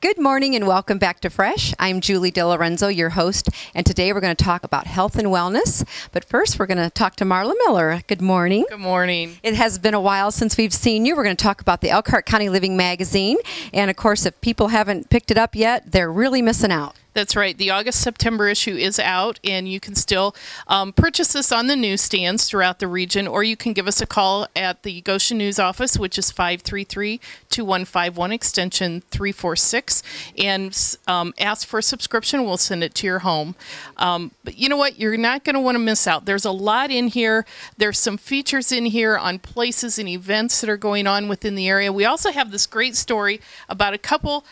Good morning and welcome back to Fresh. I'm Julie DeLorenzo, your host, and today we're going to talk about health and wellness. But first, we're going to talk to Marla Miller. Good morning. Good morning. It has been a while since we've seen you. We're going to talk about the Elkhart County Living magazine. And of course, if people haven't picked it up yet, they're really missing out. That's right. The August-September issue is out, and you can still purchase this on the newsstands throughout the region, or you can give us a call at the Goshen News office, which is 533-2151, extension 346, and ask for a subscription. We'll send it to your home. But you know what? You're not going to want to miss out. There's a lot in here. There's some features in here on places and events that are going on within the area. We also have this great story about a couple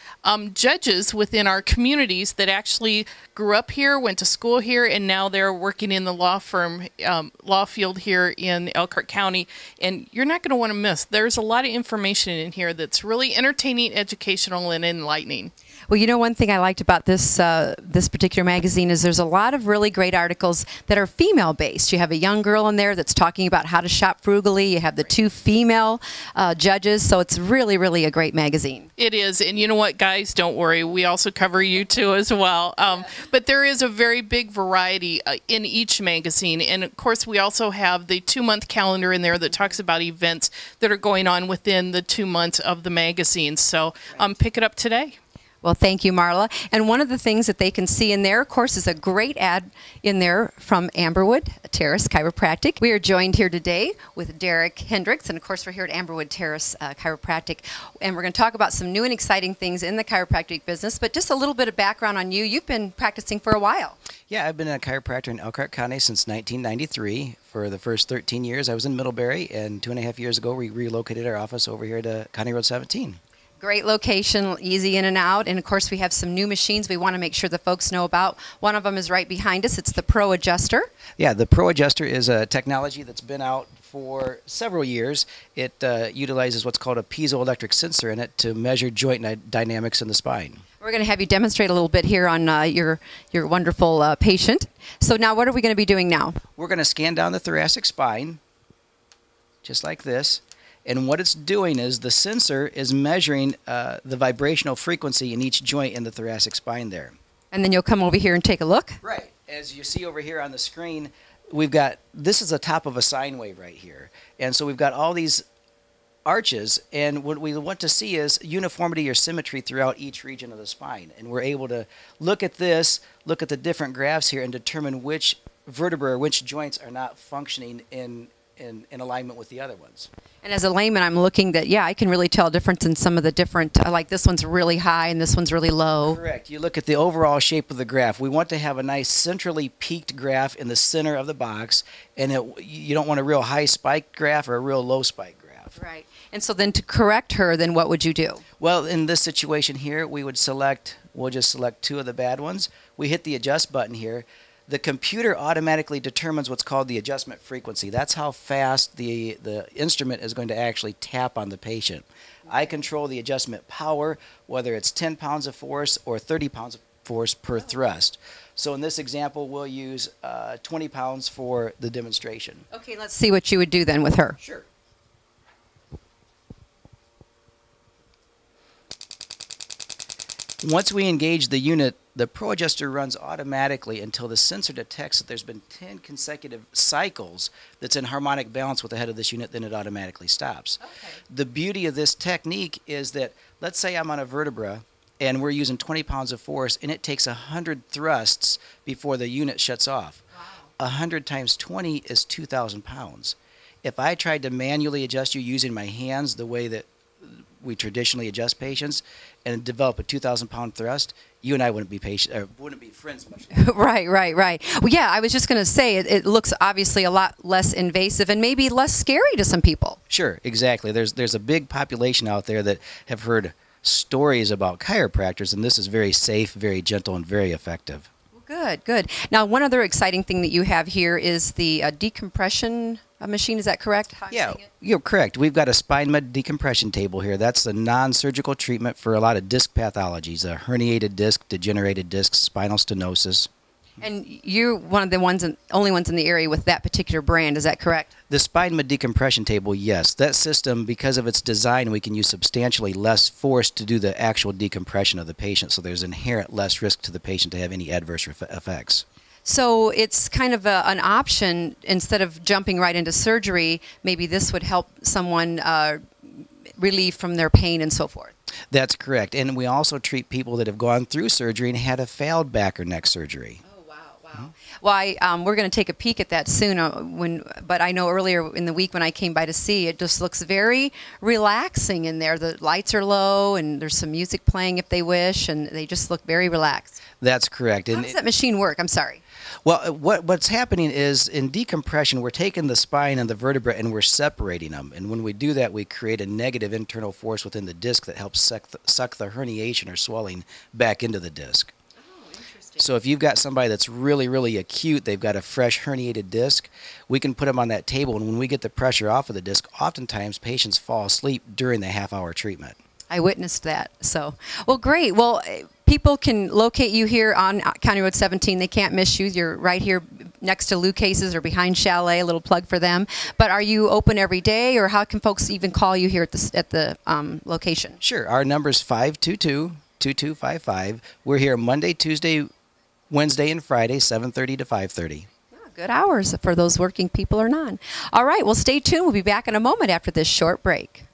judges within our communities that actually grew up here, went to school here, and now they're working in the law field here in Elkhart County. And you're not going to want to miss. There's a lot of information in here that's really entertaining, educational, and enlightening. Well, you know, one thing I liked about this this particular magazine is there's a lot of really great articles that are female-based. You have a young girl in there that's talking about how to shop frugally. You have the two female judges, so it's really, really a great magazine. It is, and you know what, guys, don't worry. We also cover you too as well. But there is a very big variety in each magazine, and of course we also have the 2-month calendar in there that talks about events that are going on within the 2 months of the magazine. So pick it up today. Well, thank you, Marla. And one of the things that they can see in there, of course, is a great ad in there from Amberwood Terrace Chiropractic. We are joined here today with Derek Hendricks, and of course, we're here at Amberwood Terrace Chiropractic, and we're going to talk about some new and exciting things in the chiropractic business, but just a little bit of background on you. You've been practicing for a while. Yeah, I've been a chiropractor in Elkhart County since 1993. For the first 13 years, I was in Middlebury, and 2.5 years ago, we relocated our office over here to County Road 17. Great location, easy in and out, and of course we have some new machines we want to make sure the folks know about. One of them is right behind us. It's the Pro Adjuster. Yeah, the Pro Adjuster is a technology that's been out for several years. It utilizes what's called a piezoelectric sensor in it to measure joint dynamics in the spine. We're going to have you demonstrate a little bit here on your wonderful patient. So now what are we going to be doing now? We're going to scan down the thoracic spine, just like this. And what it's doing is the sensor is measuring the vibrational frequency in each joint in the thoracic spine there. And then you'll come over here and take a look? Right. As you see over here on the screen, we've got, this is the top of a sine wave right here. And so we've got all these arches, and what we want to see is uniformity or symmetry throughout each region of the spine. And we're able to look at this, look at the different graphs here, and determine which vertebrae or which joints are not functioning in alignment with the other ones. And as a layman, I'm looking that, yeah, I can really tell a difference in some of the different, like this one's really high and this one's really low. Correct. You look at the overall shape of the graph. We want to have a nice centrally peaked graph in the center of the box, and you don't want a real high spike graph or a real low spike graph. Right. And so then to correct her, then what would you do? Well, in this situation here, we'll just select 2 of the bad ones. We hit the adjust button here. The computer automatically determines what's called the adjustment frequency. That's how fast the instrument is going to actually tap on the patient. I control the adjustment power, whether it's 10 pounds of force or 30 pounds of force per thrust. So in this example, we'll use 20 pounds for the demonstration. Okay, let's see what you would do then with her. Sure. Once we engage the unit, the Pro Adjuster runs automatically until the sensor detects that there's been 10 consecutive cycles that's in harmonic balance with the head of this unit, then it automatically stops. Okay. The beauty of this technique is that, let's say I'm on a vertebra and we're using 20 pounds of force, and it takes 100 thrusts before the unit shuts off. Wow. 100 times 20 is 2,000 pounds. If I tried to manually adjust you using my hands the way that we traditionally adjust patients and develop a 2,000-pound thrust, you and I wouldn't be friends much longer. Right. Well, yeah, I was just going to say it looks obviously a lot less invasive and maybe less scary to some people. Sure, exactly. There's a big population out there that have heard stories about chiropractors, and this is very safe, very gentle, and very effective. Good. Now, one other exciting thing that you have here is the decompression machine. Is that correct? Yeah, you're correct. We've got a spine med decompression table here. That's the non-surgical treatment for a lot of disc pathologies, herniated disc, degenerated disc, spinal stenosis. And you're one of the only ones in the area with that particular brand, is that correct? The spine mid decompression table, yes. That system, because of its design, we can use substantially less force to do the actual decompression of the patient, so there's inherent less risk to the patient to have any adverse effects. So it's kind of an option. Instead of jumping right into surgery, maybe this would help someone relieve from their pain and so forth. That's correct. And we also treat people that have gone through surgery and had a failed back or neck surgery. Well, we're going to take a peek at that soon. But I know earlier in the week when I came by to see, it just looks very relaxing in there. The lights are low, and there's some music playing if they wish, and they just look very relaxed. That's correct. How does that machine work? I'm sorry. Well, what's happening is in decompression, we're taking the spine and the vertebra and we're separating them. And when we do that, we create a negative internal force within the disc that helps suck the herniation or swelling back into the disc. So if you've got somebody that's really, really acute, they've got a fresh herniated disc, we can put them on that table, and when we get the pressure off of the disc, oftentimes patients fall asleep during the half-hour treatment. I witnessed that. So, well, great. Well, people can locate you here on County Road 17. They can't miss you. You're right here next to Lou Case's or behind Chalet, a little plug for them. But are you open every day, or how can folks even call you here at the location? Sure. Our number is 522-2255. We're here Monday, Tuesday, Wednesday, and Friday, 7:30 to 5:30. Good hours for those working people or non. All right, well, stay tuned. We'll be back in a moment after this short break.